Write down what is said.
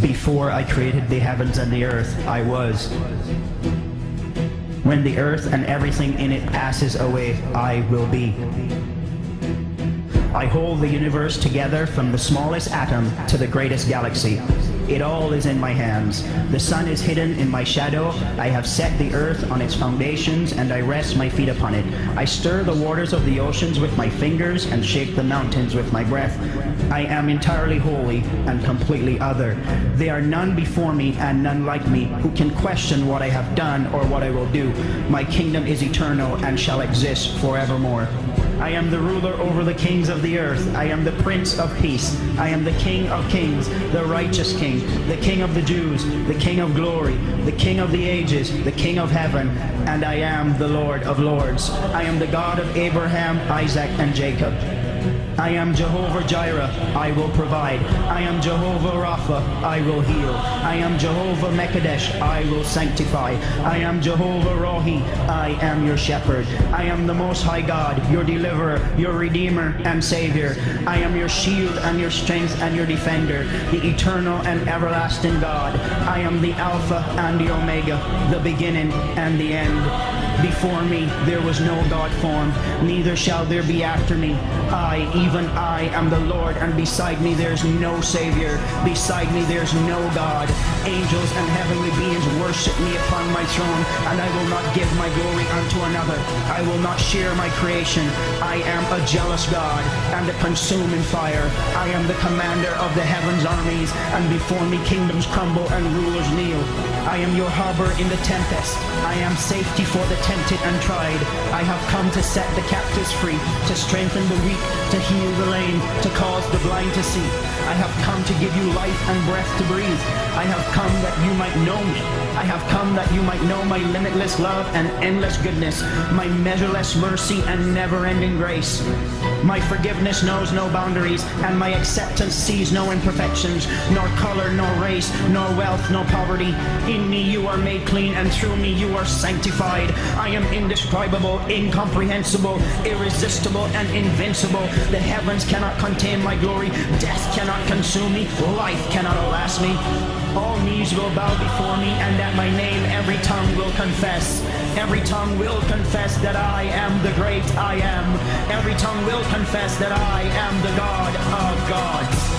Before I created the heavens and the earth, I was. When the earth and everything in it passes away, I will be. I hold the universe together from the smallest atom to the greatest galaxy. It all is in my hands. The sun is hidden in my shadow. I have set the earth on its foundations, and I rest my feet upon it. I stir the waters of the oceans with my fingers and shake the mountains with my breath. I am entirely holy and completely other. There are none before me and none like me who can question what I have done or what I will do. My kingdom is eternal and shall exist forevermore. I am the ruler over the kings of the earth. I am the Prince of Peace. I am the King of Kings, the righteous King, the King of the Jews, the King of glory, the King of the ages, the King of heaven, and I am the Lord of lords. I am the God of Abraham, Isaac, and Jacob. I am Jehovah Jireh, I will provide. I am Jehovah Rapha, I will heal. I am Jehovah Mekadesh, I will sanctify. I am Jehovah Rohi, I am your shepherd. I am the Most High God, your deliverer, your redeemer and savior. I am your shield and your strength and your defender, the eternal and everlasting God. I am the Alpha and the Omega, the beginning and the end. Before me there was no God formed, neither shall there be after me. I, even I, am the Lord, and beside me there's no Savior. Beside me there's no God. Angels and heavenly beings worship me upon my throne, and I will not give my glory unto another. I will not share my creation. I am a jealous God and a consuming fire. I am the commander of the heavens' armies, and before me kingdoms crumble and rulers kneel. I am your harbor in the tempest. I am safety for the tempted and tried. I have come to set the captives free, to strengthen the weak, to heal the lame, to cause the blind to see. I have come to give you life and breath to breathe. I have come that you might know me. I have come that you might know my limitless love and endless goodness, my measureless mercy and never-ending grace. My forgiveness knows no boundaries, and my acceptance sees no imperfections, nor color, nor race, nor wealth, nor poverty. In me you are made clean, and through me you are sanctified. I am indescribable, incomprehensible, irresistible, and invincible. The heavens cannot contain my glory. Death cannot consume me. Life cannot outlast me. All knees will bow before me, and at my name every tongue will confess. Every tongue will confess that I am the great I am. Every tongue will confess that I am the God of gods.